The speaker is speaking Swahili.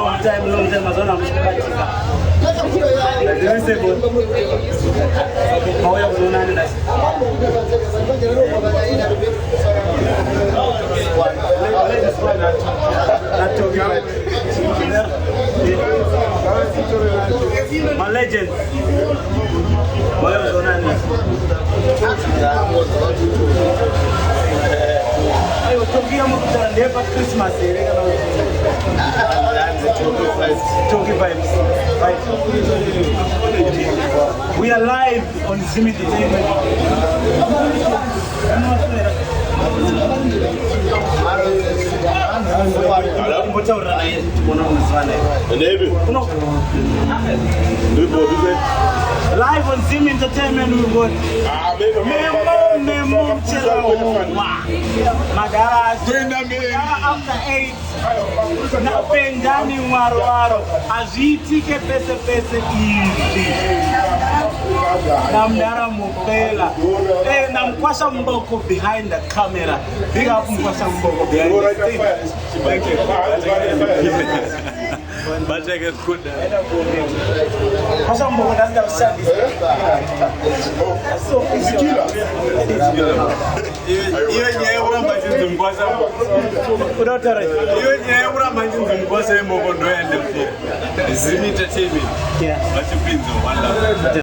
long time, Mazona, I'm my legend. Christmas. We are live on Zim Entertainment. Live on Zim Entertainment, we got Memo Magara after 8. Na pendani waro aziti ke pese hivi na mdara mupela na mkwasa mboko behind the camera. Big up mkwasa mboko behind the camera. Thank you. But I get good. Mkwasa mboko doesn't have service. So iyo nyewe mbajizi mkwasa kudotara iyo nyewe mbajizi mkwasa mboko ndo ende pia Zim Entertainment. Yeah. Wachipinzo wala